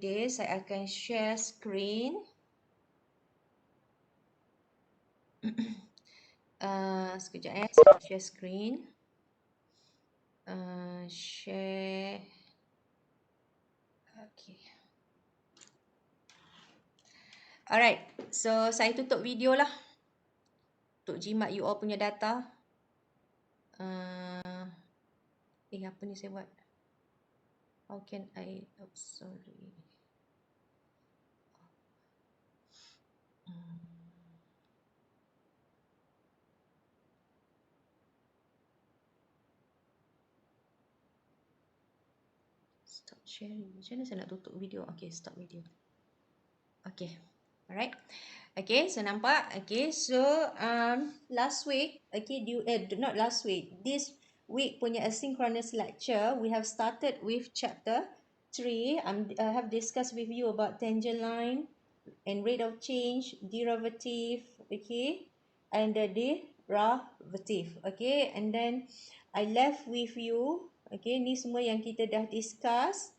this, saya akan share screen. Sekejap saya share screen. Share. Okay. Alright, so saya tutup video lah untuk jimat you all punya data. Apa ni saya buat? How can I, sorry. Stop sharing. Macam mana saya nak tutup video? Okay, stop video. Okay, alright. Okay, so nampak. Okay, so last week, okay, not last week, this week punya asynchronous lecture, we have started with chapter 3. I have discussed with you about tangent line and rate of change, derivative, okay, and the derivative, okay, and then I left with you, okay, ni semua yang kita dah discuss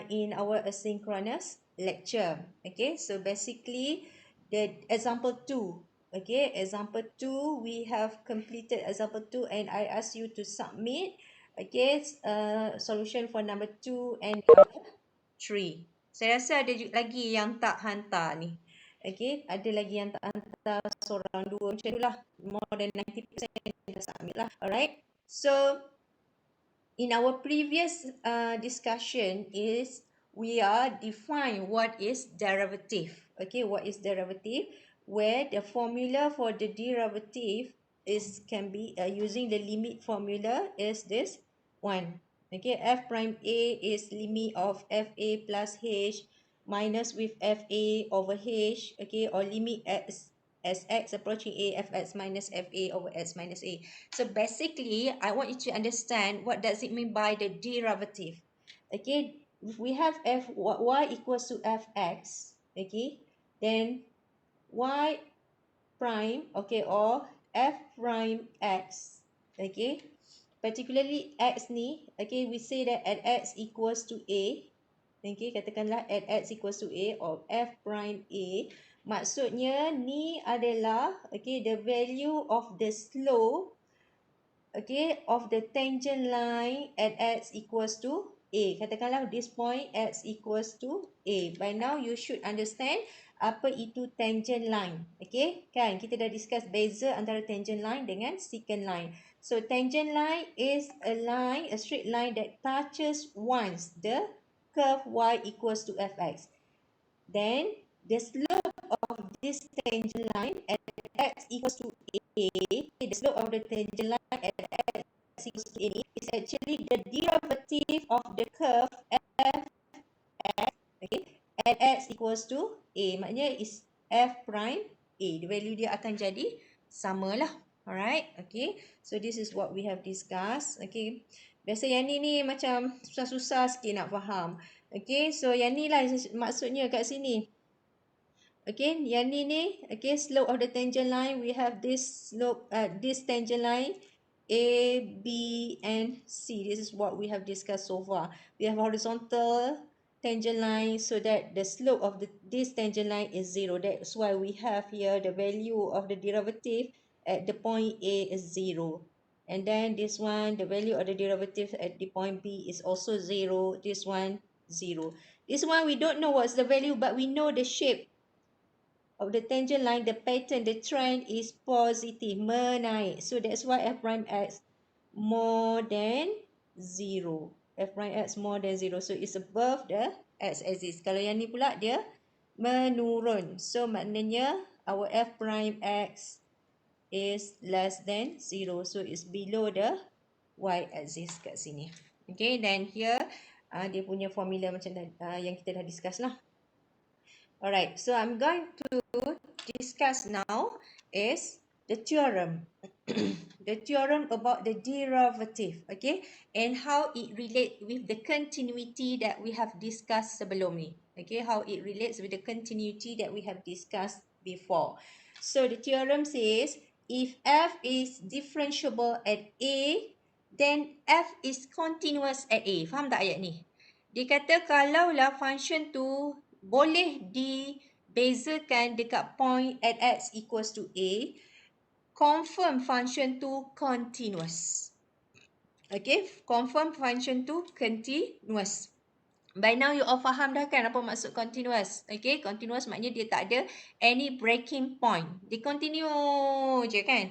in our asynchronous lecture, okay. So basically the example 2, okay, example 2 we have completed example 2 and I ask you to submit, okay, solution for number 2 and number 3. Saya rasa ada lagi yang tak hantar ni. Okay, ada lagi yang tak hantar seorang dua macam itulah. More than 90% dah submit lah. Alright. So, in our previous discussion is we are define what is derivative. Okay, what is derivative? Where the formula for the derivative can be using the limit formula is this one. Okay, f prime a is limit of fa plus h minus with fa over h, okay, or limit x as x approaching a, fx minus fa over x minus a. So basically, I want you to understand what does it mean by the derivative. Okay, if we have y equals to fx, okay, then y prime, okay, or f prime x, okay, particularly x ni, okay, we say that at x equals to a, okay, katakanlah at x equals to a or f prime a, maksudnya ni adalah, okay, the value of the slope, okay, of the tangent line at x equals to a. Katakanlah this point x equals to a. By now you should understand apa itu tangent line. Okay, kan kita dah discuss beza antara tangent line dengan secant line. So tangent line is a line, a straight line that touches once the curve y equals to fx. Then the slope of this tangent line at x equals to a, the slope of the tangent line at x equals to a is actually the derivative of the curve f, okay, at x equals to a. Maknanya is f prime a. The value dia akan jadi sama lah. Alright, okay. So this is what we have discussed. Okay. Biasa yang ni macam susah-susah sikit nak faham. Okay, so yang ni lah maksudnya kat sini. Okay, yang ni, okay, slope of the tangent line, we have this slope, this tangent line, A, B, and C. This is what we have discussed so far. We have horizontal tangent line so that the slope of this tangent line is 0. That's why we have here the value of the derivative at the point A is 0. And then this one, the value of the derivative at the point B is also 0. This one, 0. This one, we don't know what's the value, but we know the shape of the tangent line, the pattern, the trend is positive, menaik. So that's why f prime x more than 0. F prime x more than 0. So it's above the x-axis. Kalau yang ni pula dia menurun. So maknanya our f prime x is less than 0. So it's below the y-axis kat sini. Okay, then here dia punya formula macam yang kita dah discuss lah. Alright, so I'm going to discuss now is the theorem. The theorem about the derivative, okay? And how it relates with the continuity that we have discussed sebelum ni. Okay, how it relates with the continuity that we have discussed before. So the theorem says, if f is differentiable at a, then f is continuous at a. Faham tak ayat ni? Dia kata kalaulah function tu boleh dibezakan dekat point at x equals to a, confirm function tu continuous. Okay, confirm function tu continuous. By now you all faham dah kan apa maksud continuous. Okay, continuous maknanya dia tak ada any breaking point. Dia continue je kan.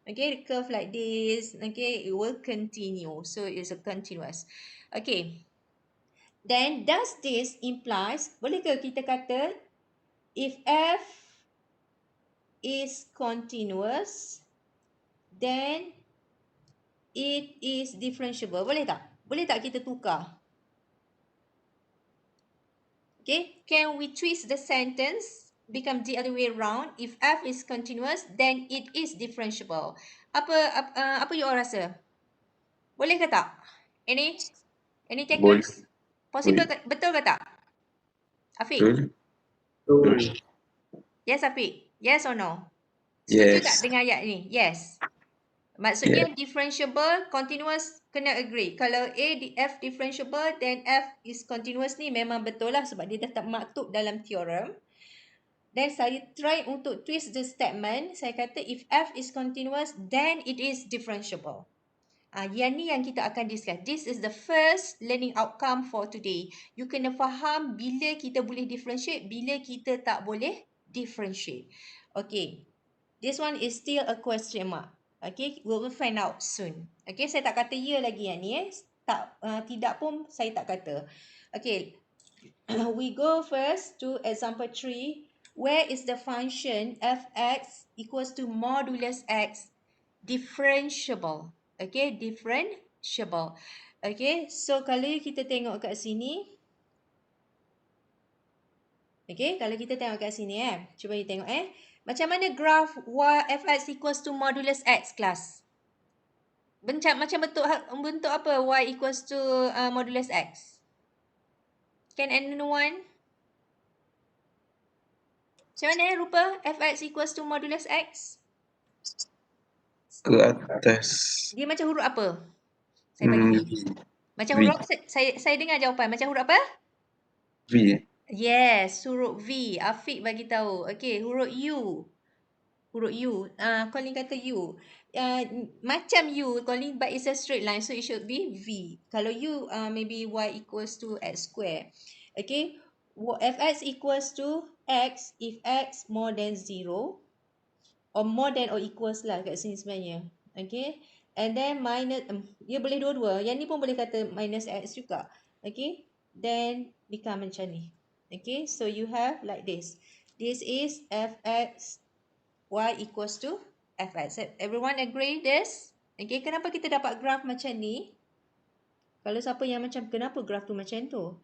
Okay, the curve like this. Okay, it will continue. So it's a continuous. Okay. Then does this implies, boleh ke kita kata if f is continuous, then it is differentiable. Boleh tak? Boleh tak kita tukar? Okay, can we twist the sentence? Become the other way around. If f is continuous, then it is differentiable. Apa you all rasa? Boleh ke tak? Any Boleh. takers? Possible ke, betul ke tak? Afiq? Betul. Yes, Afiq? Yes or no? Setuju tak Yes. dengan ayat ni? Yes. Maksudnya differentiable, continuous, kena agree. Kalau A di F differentiable, then F is continuous ni memang betul lah sebab dia dah tak maktub dalam theorem. Then saya try untuk twist the statement. Saya kata if F is continuous, then it is differentiable. Yang ni yang kita akan discuss. This is the first learning outcome for today. You kena faham bila kita boleh differentiate, bila kita tak boleh differentiate. Okay. This one is still a question mark. Okay, we will find out soon. Okay, saya tak kata ya lagi yang ni Tak, tidak pun saya tak kata. Okay, we go first to example 3. Where is the function f(x) equals to modulus x differentiable? Okay, differentiable. Okay, so kalau kita tengok kat sini. Okay, kalau kita tengok kat sini cuba you tengok macam mana graph f(x) equals to modulus x, kelas? Macam bentuk apa y equals to modulus x? Can anyone? Macam mana rupa f(x) equals to modulus x? Ke atas. Dia macam huruf apa? Saya bagi. Macam V. huruf, saya dengar jawapan. Macam huruf apa? V. Yes, huruf V. Afiq bagi tahu. Okay, huruf U. Huruf U. Colin kata U. Macam U, Colin, but it's a straight line, so it should be V. Kalau U, maybe y equals to x square. Okay, fx equals to x if x more than 0. Or more than or equals lah kat sini sebenarnya. Okay, and then minus, dia boleh dua-dua. Yang ni pun boleh kata minus x juga. Okay, then become macam ni. Okay, so you have like this. This is fx y equals to fx. Everyone agree this? Okay, kenapa kita dapat graph macam ni? Kalau siapa yang macam, kenapa graph tu macam tu?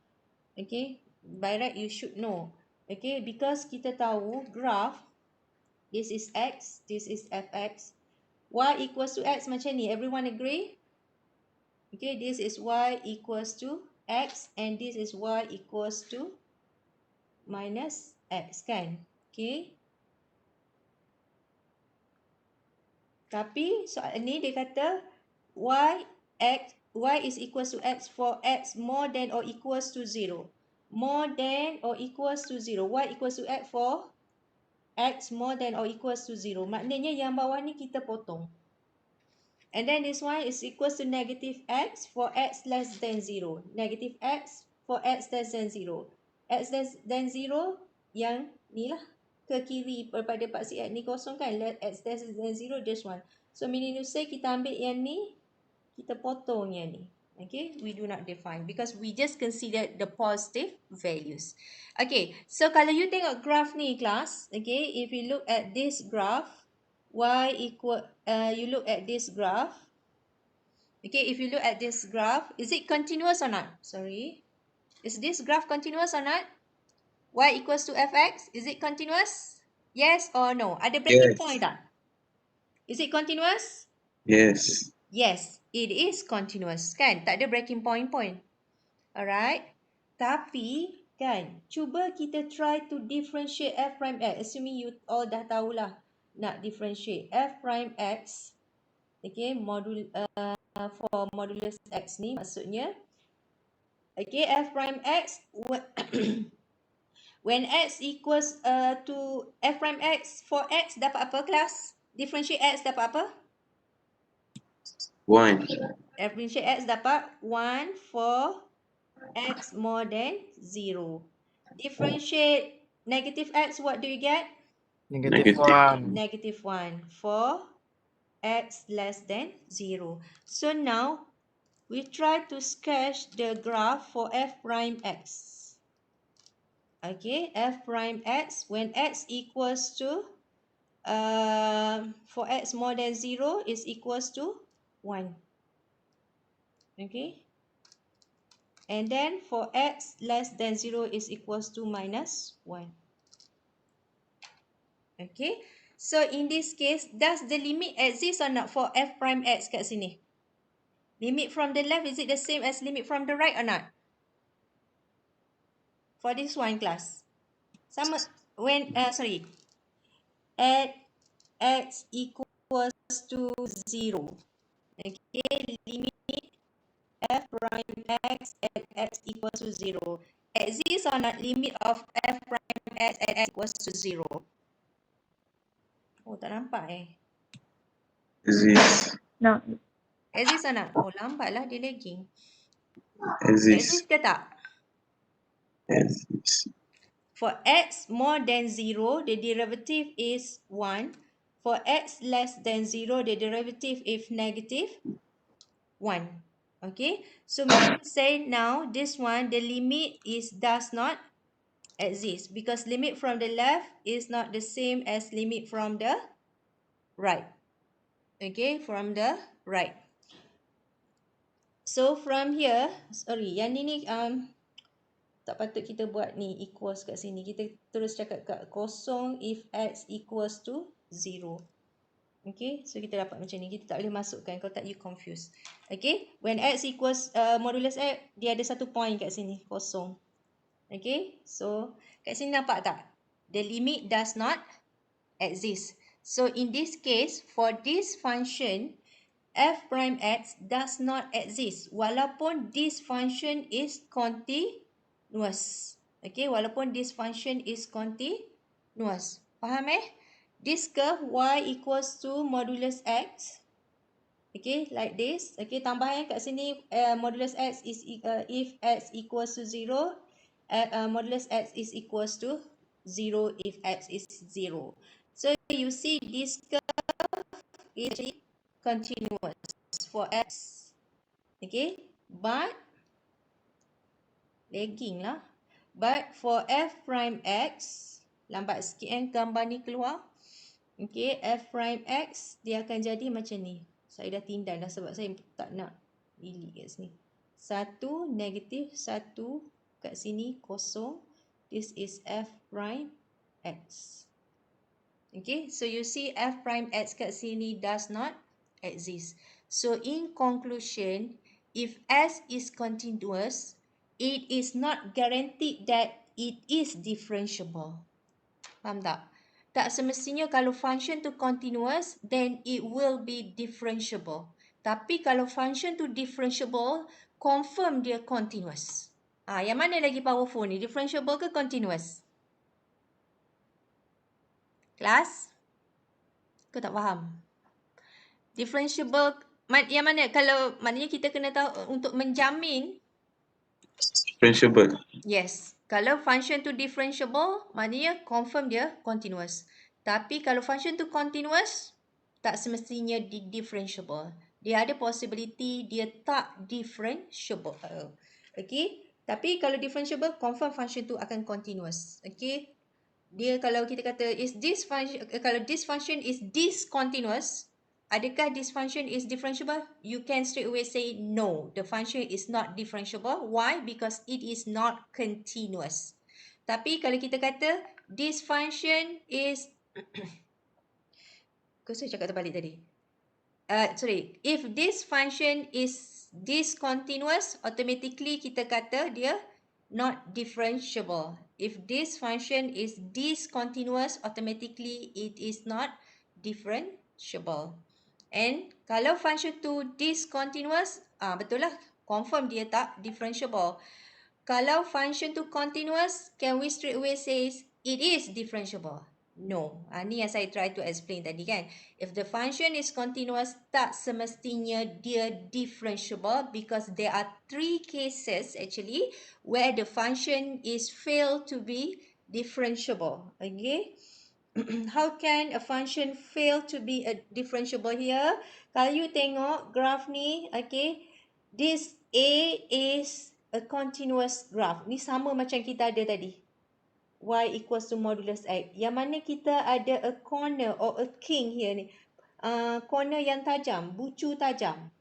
Okay, by right you should know. Okay, because kita tahu graph, this is x, this is fx. Y equals to x macam ni. Everyone agree? Okay, this is y equals to x and this is y equals to minus x kan? Okay. Tapi soalan ni dia kata y is equals to x for x more than or equals to 0. More than or equals to 0. Y equals to x for x more than or equals to 0. Maknanya yang bawah ni kita potong. And then this one is equals to negative x for x less than 0. Negative x for x less than 0. X less than 0 yang ni lah. Ke kiri daripada paksi x ni kosong kan. X less than 0, this one. So meaning to say kita ambil yang ni, kita potong yang ni. Okay, we do not define because we just consider the positive values. Okay, so kalau you tengok graph ni class, okay, if you look at this graph, y equal, you look at this graph, okay, if you look at this graph, is it continuous or not? Sorry. Is this graph continuous or not? Y equals to fx, is it continuous? Yes or no? Ada breaking point tak? Is it continuous? Yes. Yes, it is continuous kan? Tak ada breaking point pun. Alright. Tapi kan, cuba kita try to differentiate f prime x. Assuming you all dah tahulah nak differentiate f prime x. Okay, for modulus x ni maksudnya Okay, f prime x, when x equals to f prime x, for x dapat apa kelas? Differentiate x dapat apa? 1. Differentiate x dapat 1 for x more than 0. Differentiate negative x, what do you get? Negative Negative. 1. Negative 1 for x less than 0. So now, we try to sketch the graph for f prime x. Okay, f prime x, when x equals to, for x more than 0 is equals to 1. Okay. And then for x less than 0 is equals to minus 1. Okay. So in this case, does the limit exist or not for f prime x kat sini? Limit from the left, is it the same as limit from the right or not? For this one class. Sama when, at x equals to 0. Okay, limit f prime x at x equals to 0. Exists or not limit of f prime x at x equals to 0? Oh, tak nampak Exist. No. Exist or not? Oh, lambat lah dia lagging. Exist. Exist ke tak? Exist. For x more than 0, the derivative is 1. For x less than 0, the derivative is negative 1. Okay, so meaning to say now, this one, the limit does not exist because limit from the left is not the same as limit from the right. Okay, from the right. So from here, yang ni tak patut kita buat ni equals kat sini. Kita terus cakap kat kosong if x equals to 0. Okay, so kita dapat macam ni. Kita tak boleh masukkan, kalau tak you confuse. Okay, when x equals modulus x, dia ada satu point kat sini, kosong. Okay, so kat sini nampak tak? The limit does not exist. So in this case, for this function, f prime x does not exist walaupun this function is continuous. Okay, walaupun this function is continuous. Faham This curve y equals to modulus x. Okay, like this. Okay, tambahan kat sini modulus x is if x equals to 0, modulus x is equals to 0 if x is 0. So you see this curve is continuous for x. Okay, but lagging lah. But for f prime x, lambat sikit gambar ni keluar. Okay, f prime x dia akan jadi macam ni. Saya dah tindan dah sebab saya tak nak delete kat sini. 1, negatif 1 kat sini, kosong. This is f prime x. Okay, so you see f prime x kat sini does not exist. So in conclusion, if s is continuous, it is not guaranteed that it is differentiable. Faham tak? Tak semestinya kalau function tu continuous, then it will be differentiable. Tapi kalau function tu differentiable, confirm dia continuous. Yang mana lagi powerful ni? Differentiable ke continuous? Kelas? Kau tak faham? Differentiable, yang mana? Kalau maknanya kita kena tahu untuk menjamin. Differentiable. Yes. Kalau function tu differentiable, maknanya confirm dia continuous. Tapi kalau function tu continuous, tak semestinya differentiable. Dia ada possibility dia tak differentiable. Okay. Tapi kalau differentiable, confirm function tu akan continuous. Okay. Dia kalau kita kata is this function, kalau this function is discontinuous, adakah this function is differentiable? You can straight away say no, the function is not differentiable. Why? Because it is not continuous. Tapi kalau kita kata this function is saya cakap terbalik tadi. If this function is discontinuous, automatically kita kata dia not differentiable. If this function is discontinuous, automatically it is not differentiable. And kalau function tu discontinuous, betul lah, confirm dia tak differentiable. Kalau function tu continuous, can we straight away say it is differentiable? No. Ni yang saya try to explain tadi kan. If the function is continuous, tak semestinya dia differentiable because there are 3 cases actually where the function is failed to be differentiable. Okay. How can a function fail to be differentiable here? Kalau you tengok graph ni, okay, this A is a continuous graph. Ni sama macam kita ada tadi. Y equals to modulus X. Yang mana kita ada a corner or a king here ni. Corner yang tajam, bucu tajam.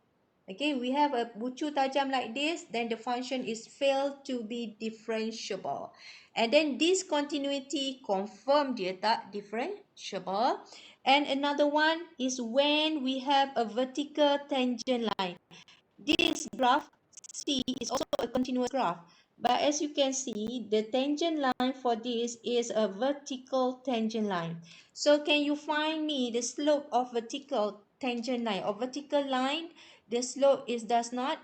Okay, we have a bucu tajam like this, then the function is failed to be differentiable. And then this continuity confirm dia tak differentiable. And another one is when we have a vertical tangent line. This graph C is also a continuous graph. But as you can see, the tangent line for this is a vertical tangent line. So can you find me the slope of vertical tangent line or vertical line? The slope does not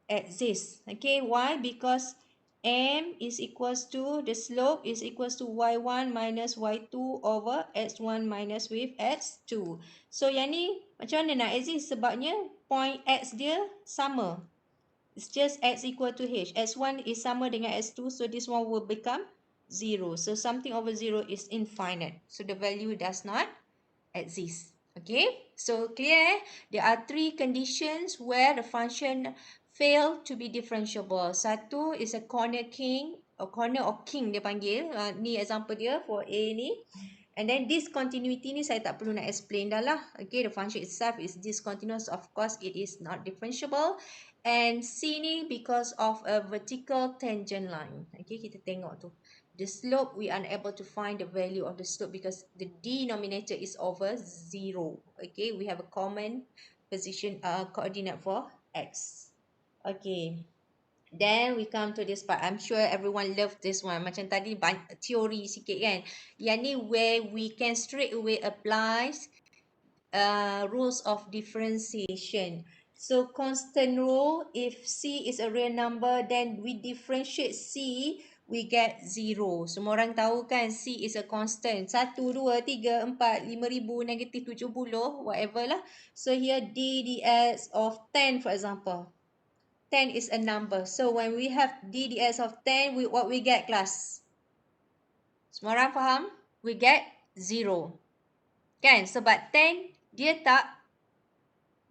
exist. Okay, why? Because m is equals to, the slope is equals to y1 minus y2 over x1 minus with x2. So yang ni macam mana nak exist? Sebabnya point x dia sama. It's just x equal to h. x1 is sama dengan x2, so this one will become 0. So something over 0 is infinite. So the value does not exist. Okay, so clear? There are 3 conditions where the function fail to be differentiable. Satu is a corner king, or corner or king dia panggil. Ni example dia for A ni. And then this continuity ni saya tak perlu nak explain dah lah. Okay, the function itself is discontinuous. Of course, it is not differentiable. And C ni because of a vertical tangent line. Okay, kita tengok tu. The slope, we are unable to find the value of the slope because the denominator is over 0. Okay, we have a common position coordinate for x. Okay. Then we come to this part. I'm sure everyone love this one. Macam tadi teori sikit kan. Yang ni where we can straight away apply rules of differentiation. So constant rule, if C is a real number, then we differentiate C, we get 0. Semua orang tahu kan C is a constant. 1, 2, 3, 4, 5,000, negative 70, whatever lah. So here d dx of 10 for example. 10 is a number. So when we have d dx of 10, what we get class? Semua orang faham? We get 0. Kan? Sebab 10 dia tak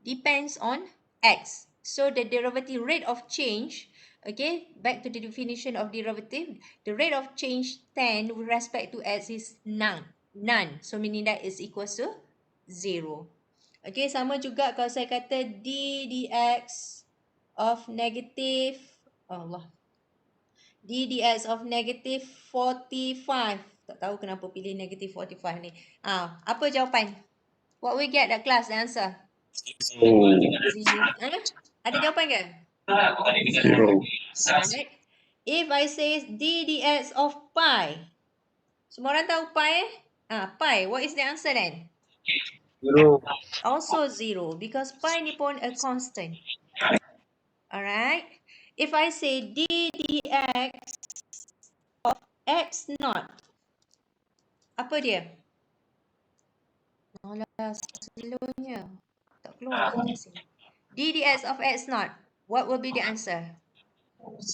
depends on x. So the derivative rate of change, okay, back to the definition of derivative, the rate of change 10 with respect to x is none. So meaning that is equals to 0. Okay, sama juga kalau saya kata d dx of negative, d dx of negative 45. Tak tahu kenapa pilih negative 45 ni. Apa jawapan? What we get that class, the answer? 0. Ada jawapan ke? 0. Alright. If I say d dx of pi. Semua orang tahu pi? Pi. What is the answer then? 0. Also 0 because pi ni pun a constant. Alright. If I say d dx of x naught. Apa dia? Alah, slownya. Tak keluar kat sini. d dx of x naught. What will be the answer?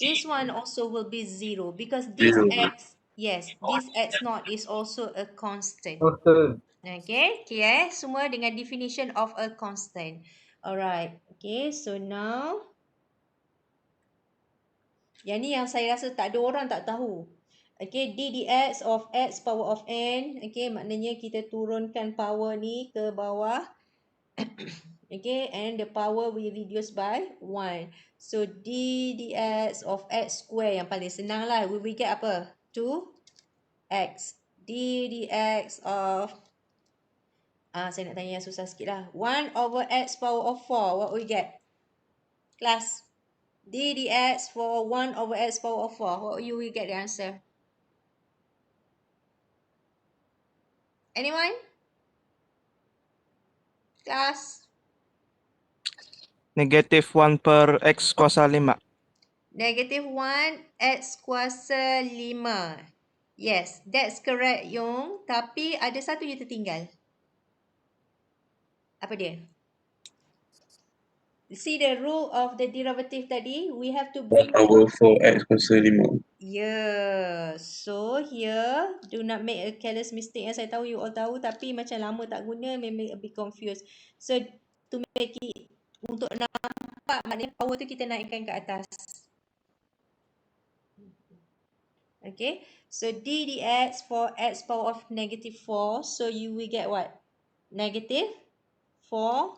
This one also will be 0 because this 0. x, yes, this x naught is also a constant. Constant. Okay, clear? Semua dengan definition of a constant. Alright, okay, so now yang ni yang saya rasa tak ada orang tak tahu. Okay, d dx of x power of n. Okay, maknanya kita turunkan power ni ke bawah. Okay, and the power we reduce by 1. So, d dx of x square yang paling senang lah. We get apa? 2x. d dx of, saya nak tanya yang susah sikit lah. 1 over x power of 4. What we get? Class. d dx for 1 over x power of 4. What you will get the answer? Anyone? Class. Negative 1 per x kuasa 5. Negative 1 X kuasa 5. Yes, that's correct, Yong. Tapi ada satu je tertinggal. Apa dia? See the rule of the derivative tadi? We have to 1 bring... over 4x kuasa 5. Yeah. So here, do not make a careless mistake. Yang saya tahu you all tahu, tapi macam lama tak guna, memang a bit confused. So, to make it, untuk nampak maknanya power tu kita naikkan ke atas. Okay, so d dx for x power of negative 4. So you will get what? Negative 4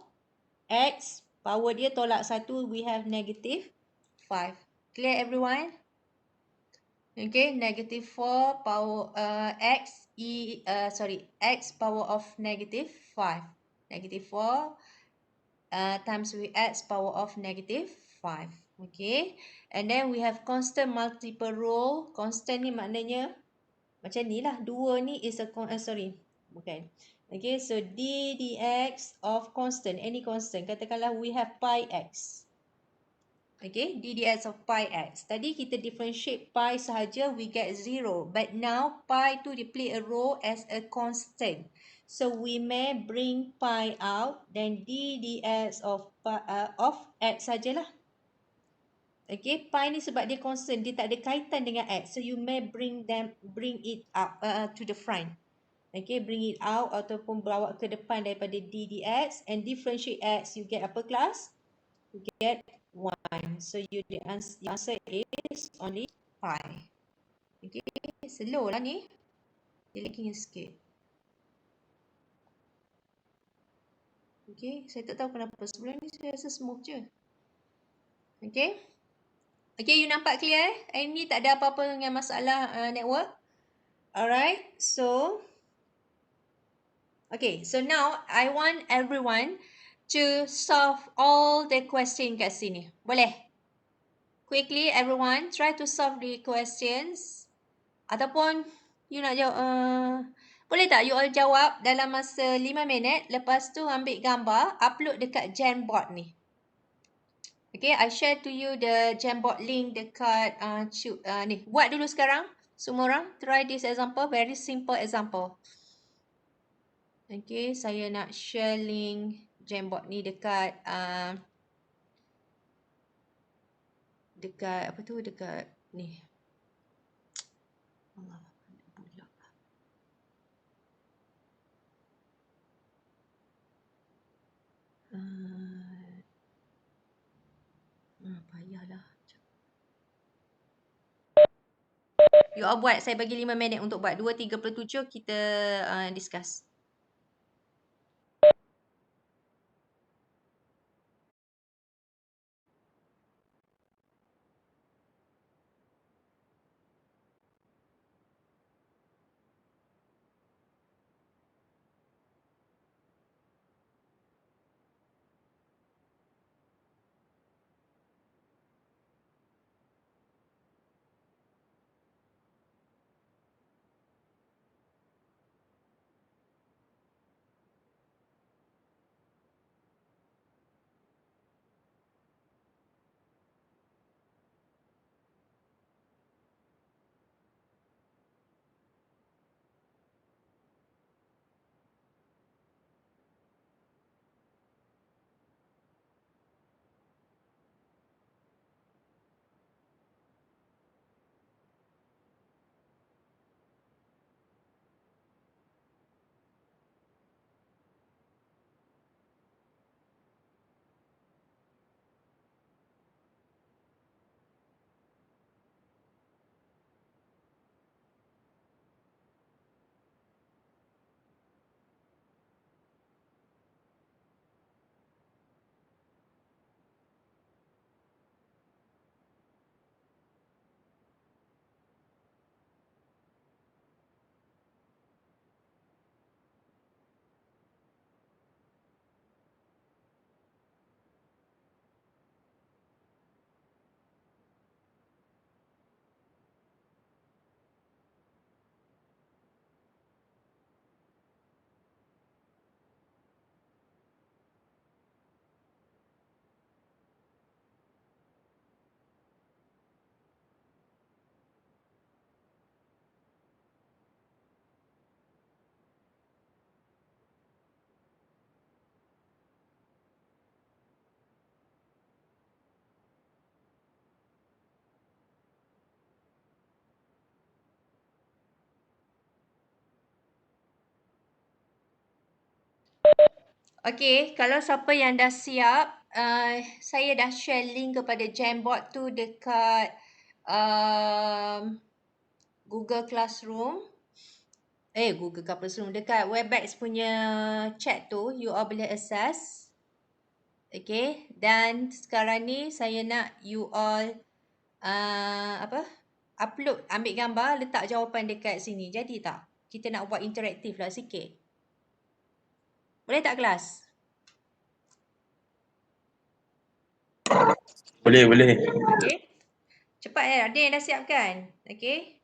x power dia tolak 1, we have negative 5. Clear everyone? Okay, negative 4 power x power of negative 5. Negative 4 times with x power of negative 5. Okay, and then we have constant multiple rule. Constant ni maknanya macam ni lah. 2 ni is a bukan. Okay, so d dx of constant, any constant. Katakanlah we have pi x. Okay, d dx of pi x. Tadi kita differentiate pi sahaja, we get 0. But now pi tu dia play a role as a constant. So we may bring pi out, then d dx of x sajalah. Okay, pi ni sebab dia constant, dia tak ada kaitan dengan x. So you may bring it up to the front. Okay, bring it out ataupun bawa ke depan daripada d dx and differentiate x, you get apa kelas? You get 1. So the answer is only pi. Okay, slow lah ni. Dia lagging sikit. Okay, saya tak tahu kenapa. Sebelum ni saya rasa smooth je. Okay. Okay, you nampak clear eh? Ini tak ada apa-apa dengan masalah network. Alright, so okay, so now I want everyone to solve all the question kat sini. Boleh? Quickly everyone try to solve the questions. Ataupun you nak jawab, boleh tak you all jawab dalam masa 5 minit. Lepas tu ambil gambar, upload dekat Jamboard ni. Okay, I share to you the Jamboard link dekat ni. Buat dulu sekarang. Semua orang try this example, very simple example. Okay, saya nak share link Jamboard ni dekat dekat apa tu, dekat ni. Allah, pula. Payahlah. You all buat, saya bagi 5 minit untuk buat. 2.37 kita discuss. Okey, kalau siapa yang dah siap, saya dah share link kepada Jamboard tu dekat Google Classroom. Google Classroom. Dekat Webex punya chat tu, you all boleh access. Okay, dan sekarang ni saya nak you all upload, ambil gambar, letak jawapan dekat sini. Jadi tak? Kita nak buat interaktif lah sikit. Boleh tak kelas? Boleh, boleh. Okay. Cepat ada yang dah siap kan? Okay.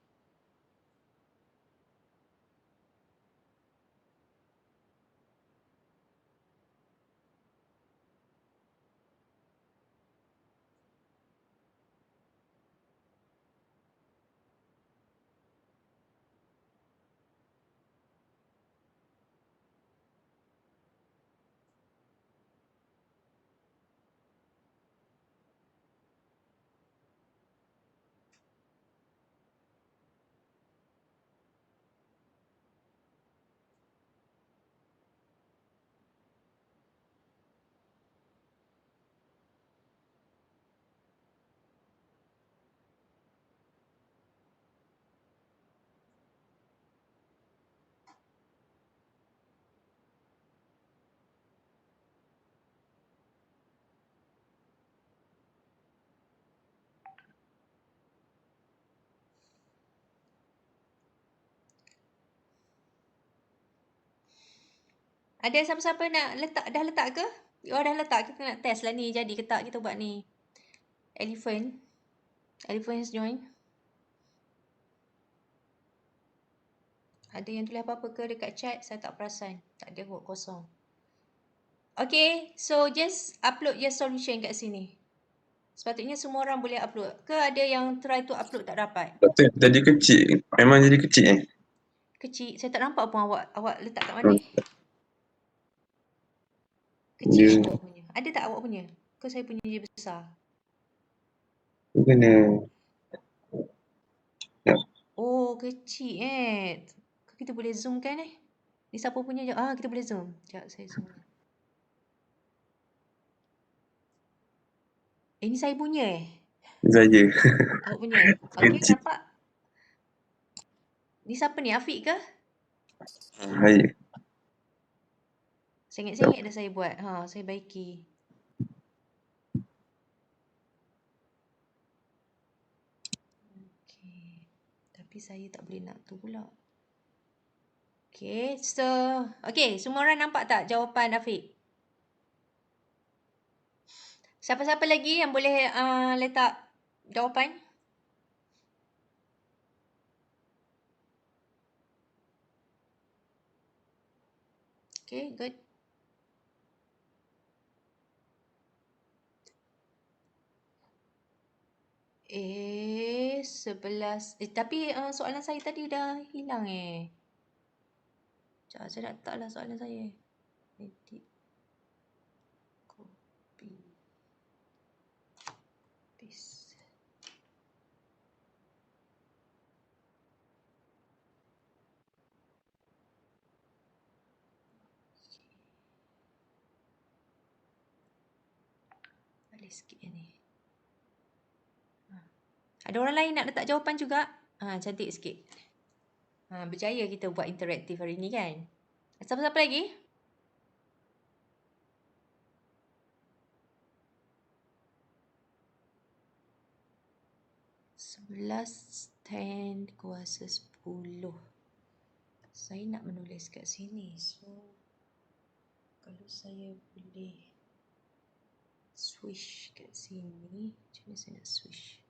Ada siapa-siapa nak letak, dah letak ke? You all dah letak? Kita nak test lah ni, jadi ke tak kita buat ni. Elephant has joined. Ada yang tulis apa-apa ke dekat chat? Saya tak perasan. Tak ada kot, kosong. Okay, so just upload your solution kat sini. Sepatutnya semua orang boleh upload. Ke ada yang try to upload tak dapat? Doktor, tadi kecil. Memang jadi kecil Kecil. Saya tak nampak pun awak letak kat mana. Kecil Dia awak punya. Ada tak awak punya? Ke saya punya je besar? tu kena. Ya. Oh, kecil kita boleh zoom kan Ni siapa punya je? Kita boleh zoom. Sekejap, saya zoom. Ni saya punya Saya. Awak punya. Okay, Kecil. nampak? Ni siapa ni? Afiq ke? Saya. Sengit-sengit dah saya buat. Saya baiki. Okay. Tapi saya tak boleh nak tu pula. Okay, so okay, semua orang nampak tak jawapan Afiq? Siapa-siapa lagi yang boleh letak jawapan? Okay, good. Tapi soalan saya tadi dah hilang Sekejap, saya nak letaklah soalan saya. Edit. Copy. Paste. Balik sikit ni. Ada orang lain nak letak jawapan juga? Cantik sikit. Berjaya kita buat interaktif hari ni kan? Siapa-siapa lagi? Sebelas 10 kuasa 10. Saya nak menulis kat sini. So, kalau saya boleh swish kat sini. Macam mana saya nak swish?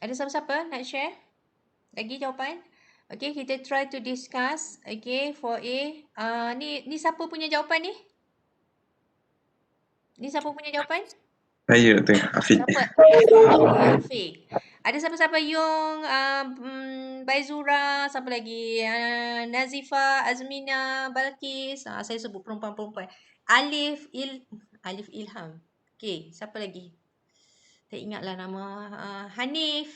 Ada siapa-siapa nak share lagi jawapan? Okay, kita try to discuss. Okay, 4A. Ni siapa punya jawapan ni? Ni siapa punya jawapan? Saya, Doktor. Afiq. Siapa? Okay, Afiq. Ada siapa-siapa yang Baizura, siapa lagi? Nazifa, Azmina, Balkis. Saya sebut perempuan-perempuan. Alif Ilham. Okey, siapa lagi? Tak ingatlah nama. Hanif,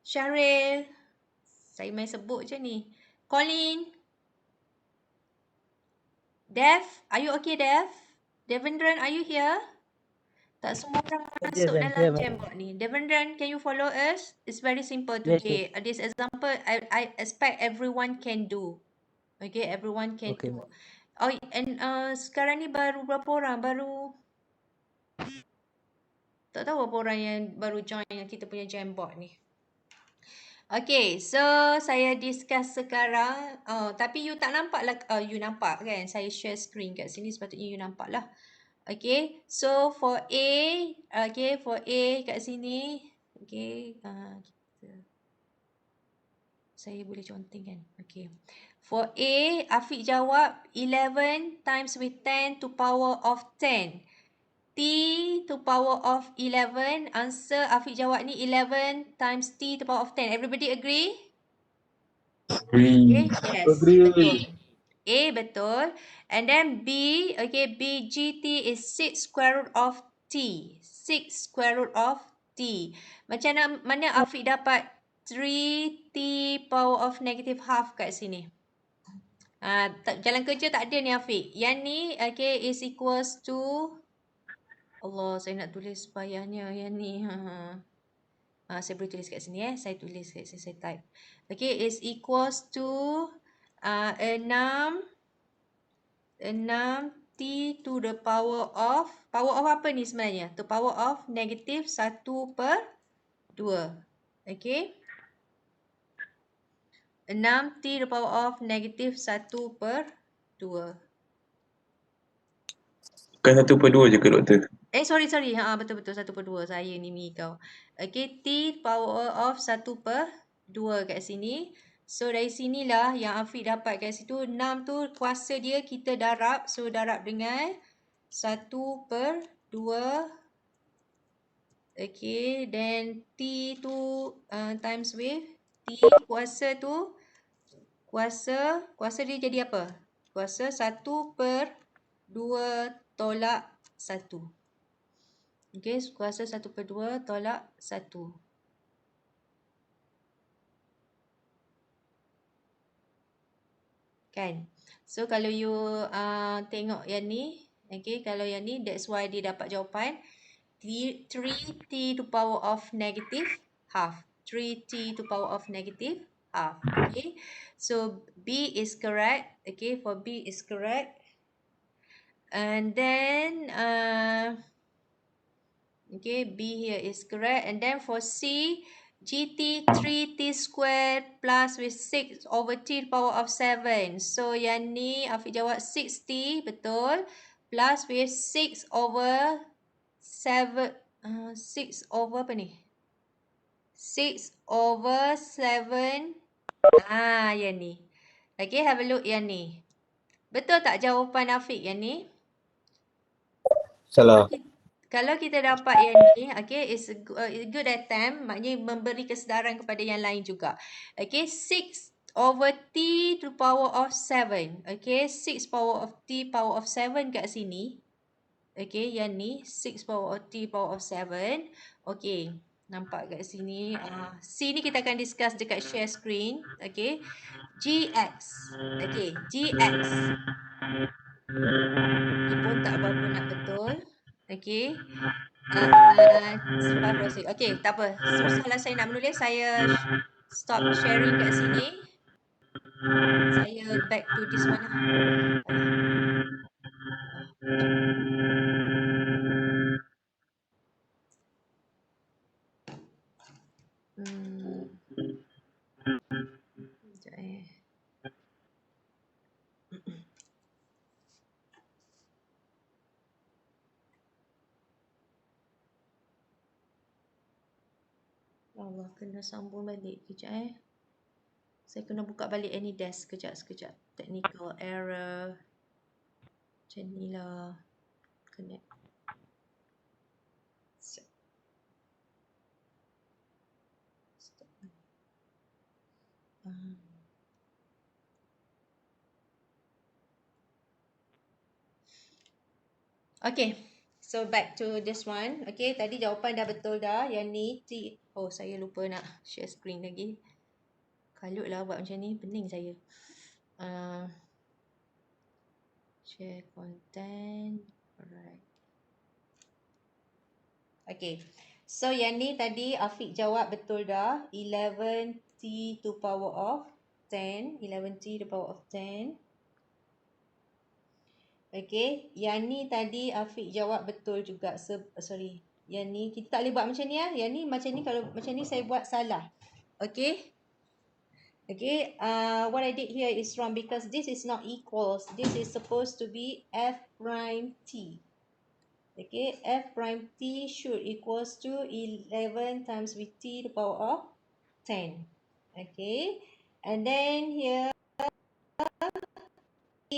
Syaril. Saya main sebut je ni. Colin. Dev, are you okay, Dev? Devendran, are you here? Tak semua orang masuk I'm dalam here, ma'am. Jamboard ni. Devendran, can you follow us? It's very simple Yes, today. This example, I expect everyone can do. Okay, everyone can Okay, do. ma'am. Oh, and sekarang ni baru berapa orang? Tak tahu berapa orang yang baru join kita punya Jamboard ni. Okay, so saya discuss sekarang. Tapi you tak nampak lah. You nampak kan? Saya share screen kat sini. Sepatutnya you nampak lah. Okay, so for A, kat sini. Okay, saya boleh conteng kan? Okay. For A, Afiq jawab 11 times with 10 to power of 10. T to power of 11. Answer Afiq jawab ni 11 times T to power of 10. Everybody agree? Okay, yes, betul. A betul. And then B, okay, B, GT is 6 square root of T. 6 square root of T. Macam mana Afiq dapat 3T power of negative half kat sini? Jalan kerja tak ada ni Afiq. Yang ni, okay, is equals to, Allah, saya nak tulis payahnya yang ni. Saya boleh tulis kat sini Saya tulis kat sini, saya type. Okay, is equals to 6 T to the power of apa ni sebenarnya? To power of negative 1/2. Okay. 6 T to the power of negative 1/2. Bukan 1/2 je ke doktor? Sorry. Betul-betul 1/2. Saya ni kau. Okay, T power of 1/2 kat sini. So, dari sinilah yang Afiq dapat kat situ. 6 tu kuasa dia kita darab. So, darab dengan 1/2. Okay, then T tu times with T. Kuasa tu, kuasa dia jadi apa? Kuasa 1/2 tolak 1. Okay, kuasa 1/2 tolak 1. Kan? So, kalau you tengok yang ni, okay, kalau yang ni, that's why dia dapat jawapan 3T to power of negative half. 3T to power of negative half. Okay, so B is correct. Okay, for B is correct. And then, okay, B here is correct. And then for C, GT 3T squared plus with 6 over T to the power of 7. So, yang ni Afiq jawab 6T, betul. Plus with 6 over 7. 6 over apa ni? 6 over 7. Yang ni. Okay, have a look yang ni. Betul tak jawapan Afiq yang ni? Salah. Kalau kita dapat yang ni, okay, it's a good attempt. Maknanya memberi kesedaran kepada yang lain juga. Okay, 6 over T to the power of 7. Okay, 6 power of T power of 7 kat sini. Okay, yang ni, 6 power of T power of 7. Okay, nampak kat sini. C ni kita akan discuss dekat share screen. Okay, GX. Okay, GX. Ni pun tak berapa nak betul. Okay. Okay, tak apa. Susahlah saya nak menulis. Saya stop sharing kat sini. Saya back to this one lah. Sekejap Allah, kena sambung balik. Kejap Saya kena buka balik AnyDesk. Sekejap. Technical error. Macam ni lah. Connect. Stop. Okay, so back to this one. Okay, tadi jawapan dah betul dah. Yang ni T. Oh, saya lupa nak share screen lagi. Kalut lah buat macam ni. Pening saya. Share content. Alright. Okay. So yang ni tadi Afiq jawab betul dah. 11T to power of 10. 11T to power of 10. Okay. Yang ni tadi Afiq jawab betul juga. Sorry. Yang ni kita tak boleh buat macam ni lah. Yang ni macam ni, kalau macam ni saya buat salah. Okay. Okay, what I did here is wrong because this is not equals. This is supposed to be f prime t. Okay, f prime t should equals to 11 times with t to the power of 10. Okay, and then here t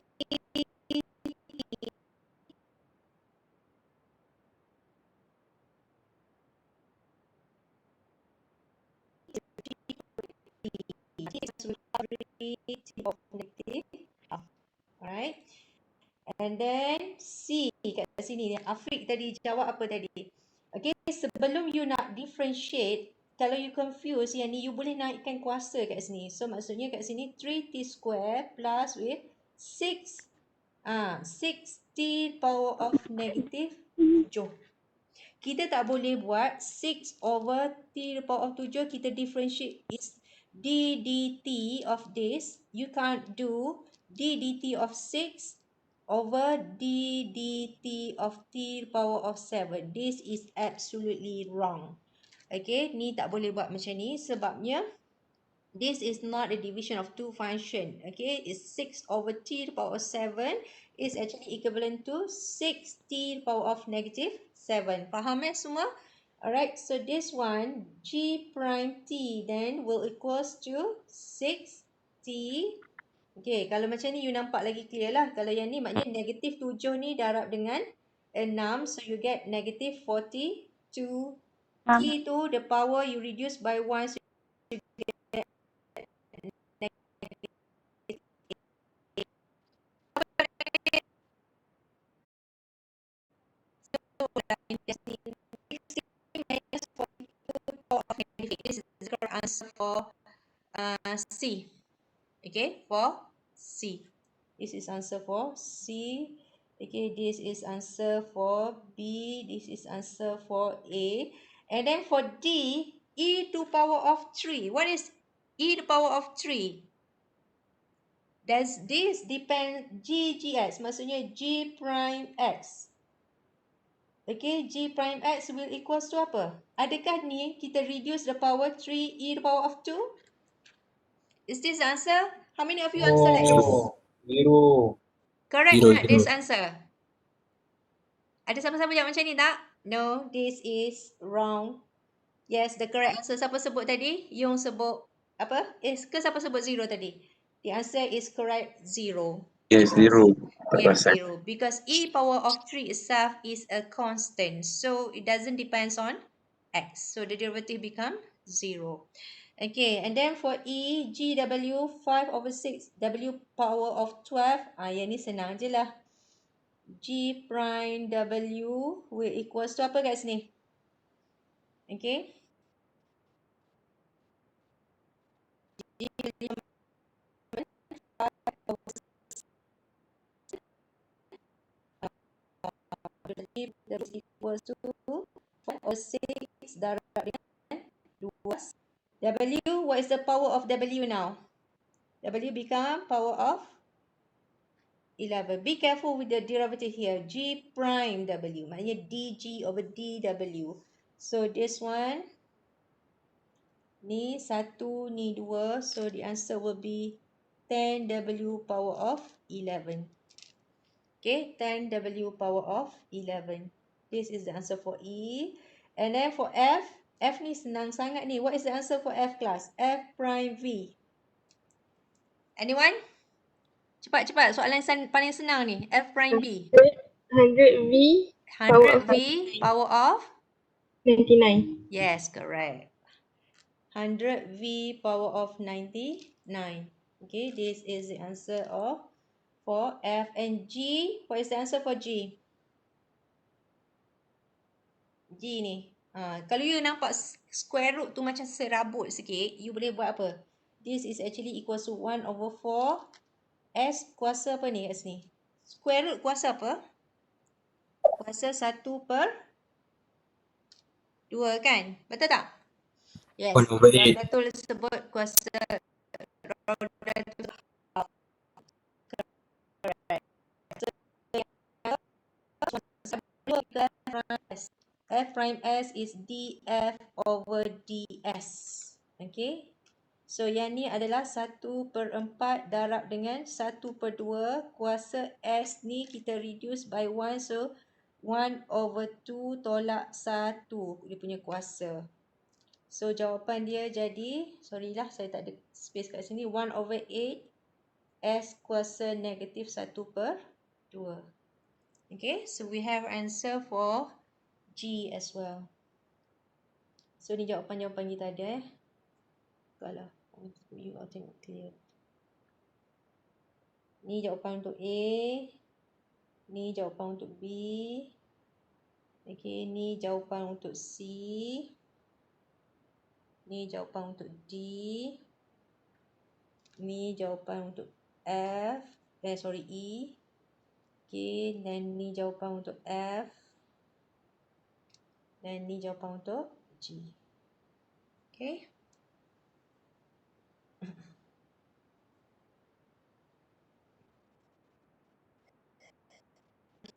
of negative. Alright, and then C kat sini. Afiq tadi jawab apa tadi? Okay, sebelum you nak differentiate, kalau you confuse yang ni, you boleh naikkan kuasa kat sini. So maksudnya kat sini 3t square plus with 6t power of negative 7. Kita tak boleh buat 6 over t power of 7. Kita differentiate is d dt of this. You can't do d dt of 6 over d dt of t power of 7. This is absolutely wrong. Okay, ni tak boleh buat macam ni sebabnya this is not a division of two function. Okay, it's 6 over t to the power of 7 is actually equivalent to 6t to the power of negative 7. Faham semua? Alright, so this one, g prime t then will equals to 6t. Okay, kalau macam ni you nampak lagi clear lah. Kalau yang ni maknanya negative 7 ni darab dengan 6. So you get negative 42. T to the power you reduce by 1. So this is the correct answer for C. Okay, for C. This is answer for C. Okay, this is answer for B. This is answer for A. And then for D, e to power of 3. What is e to power of 3? Does this depend GGX? Maksudnya G prime X. Okay, G prime X will equals to apa? Adakah ni kita reduce the power 3 e to the power of 2? Is this the answer? How many of you answer like this? Zero. Correct Zero, not zero. this answer? Ada siapa-siapa jawab macam ni tak? No, this is wrong. Yes, the correct answer. Siapa sebut tadi? Yung sebut apa? Ke siapa sebut zero tadi? The answer is correct, zero. Yes, zero. Tak Yes, perasan. zero. Because e power of 3 itself is a constant. So it doesn't depend on x. So the derivative become 0. Okay, and then for E, GW 5 over 6, W power of 12. Yang ni senang je lah. G prime W will equals to apa kat sini? Okay. G equals to 5 or 6 darab dengan 2. W, what is the power of W now? W become power of 11. Be careful with the derivative here. G prime W. Maknanya dg over dw. So this one, ni 1, ni 2. So the answer will be 10W power of 11. Okay, 10W power of 11. This is the answer for E. And then for F, F ni senang sangat ni. What is the answer for F class? F prime V. Anyone? Cepat-cepat. Soalan paling senang ni. F prime V. 100V 100V power of? 99. Yes, correct. 100V power of 99. 9. Okay, this is the answer of for F and G. What is the answer for G? G ni. Kalau you nampak square root tu macam serabut sikit, you boleh buat apa? This is actually equals to 1/4 S kuasa apa ni kat sini? Square root kuasa apa? Kuasa 1/2 kan? Betul tak? Yes. 1/8. Betul sebut kuasa roda tu. F prime S is df over ds. Okay. So yang ni adalah 1/4 darab dengan 1/2 kuasa S ni kita reduce by 1. So 1/2 tolak 1 dia punya kuasa. So jawapan dia jadi, sorry lah saya tak ada space kat sini, 1/8 S kuasa negatif 1/2. Okay, so we have answer for G as well. So ni jawapan-jawapan kita ada Kalau you all tengok clear. Ni jawapan untuk A. Ni jawapan untuk B. Okay, ni jawapan untuk C. Ni jawapan untuk D. Ni jawapan untuk F. E. Okay, dan ni jawapan untuk F. Dan ni jawapan untuk G. Okay.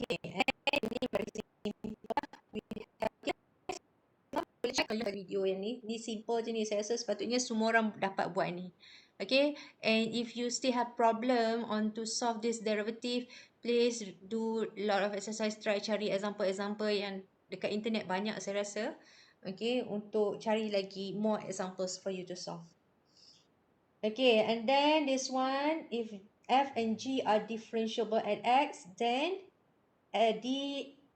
Okay, and ni bagi simple. Boleh check kalau video yang ni. Ni simple je ni. Saya rasa sepatutnya semua orang dapat buat ni. Okay, and if you still have problem on to solve this derivative, please do a lot of exercise. Try cari example-example yang dekat internet banyak saya rasa. Okay, untuk cari lagi more examples for you to solve. Okay, and then this one, if f and g are differentiable at x, then d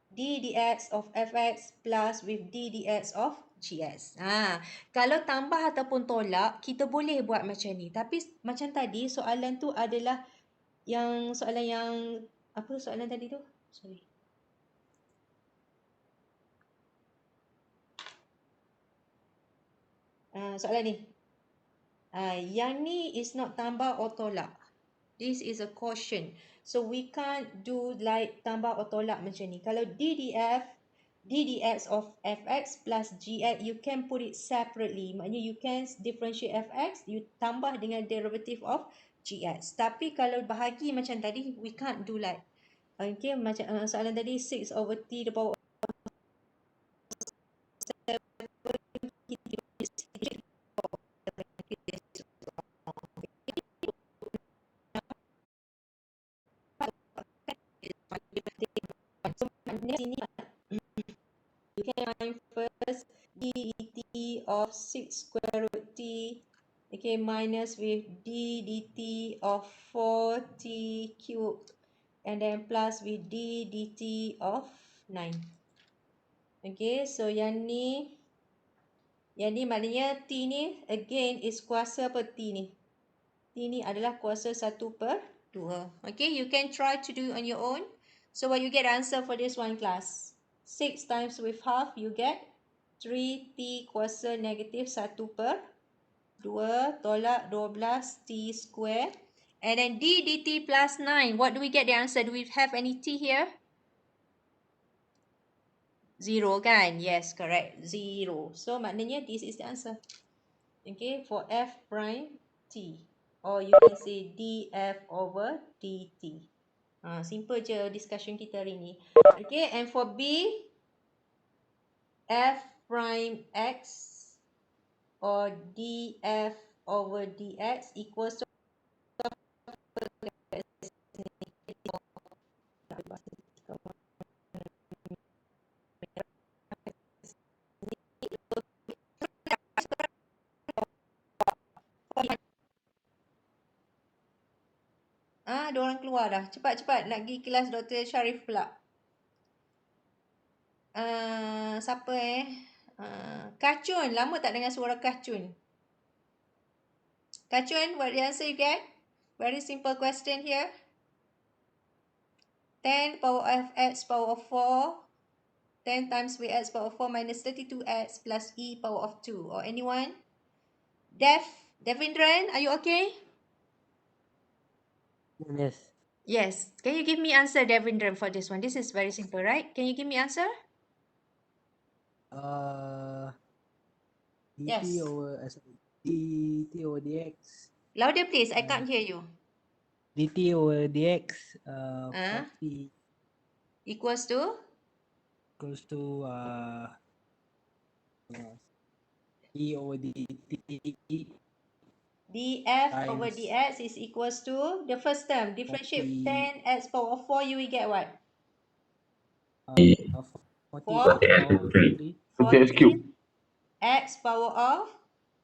dx of fx plus with d dx of gs. Kalau tambah ataupun tolak, kita boleh buat macam ni. Tapi macam tadi, soalan tu adalah yang soalan yang, apa soalan tadi tu? Sorry. Soalan ni. Yang ni is not tambah or tolak. This is a quotient. So we can't do like tambah or tolak macam ni. Kalau ddx of fx plus gx, you can put it separately. Maknanya you can differentiate fx, you tambah dengan derivative of gx. Tapi kalau bahagi macam tadi, we can't do like. Okay, macam soalan tadi 6/t the power so maknanya sini you can find first d dt of 6 square root t, okay, minus with d dt of 4t cubed, and then plus with d dt of 9. Okay, so yang ni maknanya t ni again is kuasa apa t ni? T ni adalah kuasa 1/2. Okay, you can try to do on your own. So what you get answer for this one class? 6 times with half, you get 3t kuasa negatif 1/2 tolak 12t square. And then d dt plus 9. What do we get the answer? Do we have any t here? 0 kan? Yes, correct. 0. So maknanya this is the answer. Okay, for f prime t. Or you can say df over dt. Simple je discussion kita hari ni. Okay, and for B, f prime x or df over dx equals to ada orang keluar dah. Cepat-cepat nak pergi kelas Dr. Sharif pula. Siapa Kacun. Lama tak dengar suara Kacun. Kachun, what the answer you get? Very simple question here. 10 power of x power of 4. 10 times vx power of 4 minus 32x plus e power of 2. Or anyone? Devendran, are you okay? Yes. Yes. Can you give me answer, Devendran, for this one? This is very simple, right? Can you give me answer? dt Yes. over dt over dx. Louder, please. I can't hear you. dt over dx 40 Equals to? equals to e over dt df over times dx is equals to the first term. Differentiate 40 10x power of 4, you will get what? 40 4? power of 3 X cube. 14x power of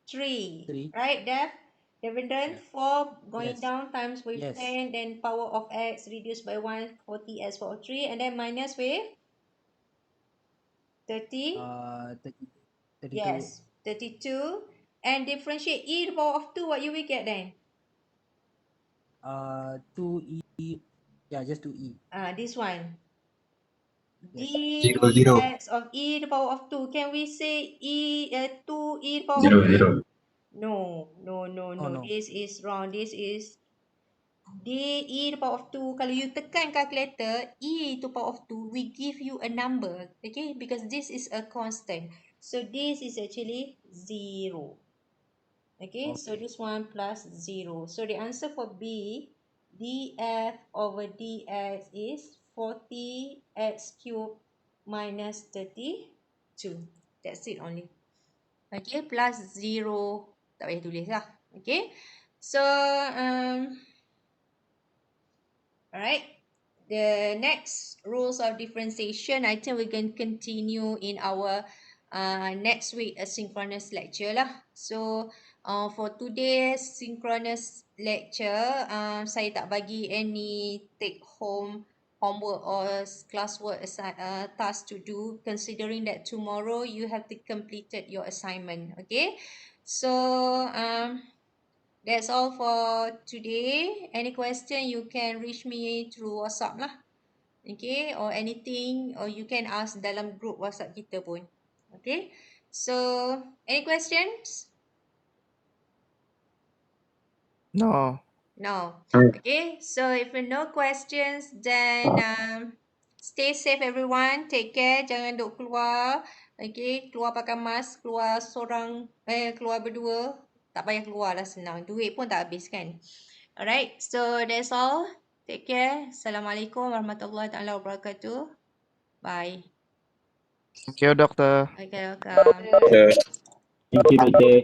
3. 3 Right, Dev? Devendran, 4 going yes down times with yes 10, then power of x reduced by 1, 40x power of 3, and then minus with 30. 32 Yes, 32. And differentiate e to the power of 2, what you will get then? 2e just 2e This one. yes dx of e to the power of 2. Can we say 2e to the power of 2? No. oh no This is wrong. This is d e to the power of 2. Kalau you tekan calculator, e to the power of 2 we give you a number. Okay, because this is a constant. So this is actually 0. Okay, so this one plus 0. So the answer for B, df over dx is 40x cubed minus 32. That's it only. Okay, plus 0. Tak payah tulis lah. Okay, so alright. The next rules of differentiation, I think we can continue in our next week asynchronous lecture lah. So for today's synchronous lecture, saya tak bagi any take home homework or classwork task to do, considering that tomorrow you have to completed your assignment. Okay, so that's all for today. Any question, you can reach me through WhatsApp lah. Okay, or anything, or you can ask dalam group WhatsApp kita pun. Okay, so any questions? No. No. Okay, so if no questions, then stay safe everyone. Take care. Jangan duk keluar. Okay, keluar pakai mask. Keluar seorang, keluar berdua. Tak payah keluar lah, senang. Duit pun tak habis kan. Alright, so that's all. Take care. Assalamualaikum warahmatullahi taala wabarakatuh. Bye. Thank you, Dokter. Okay, welcome. Uh, thank you teacher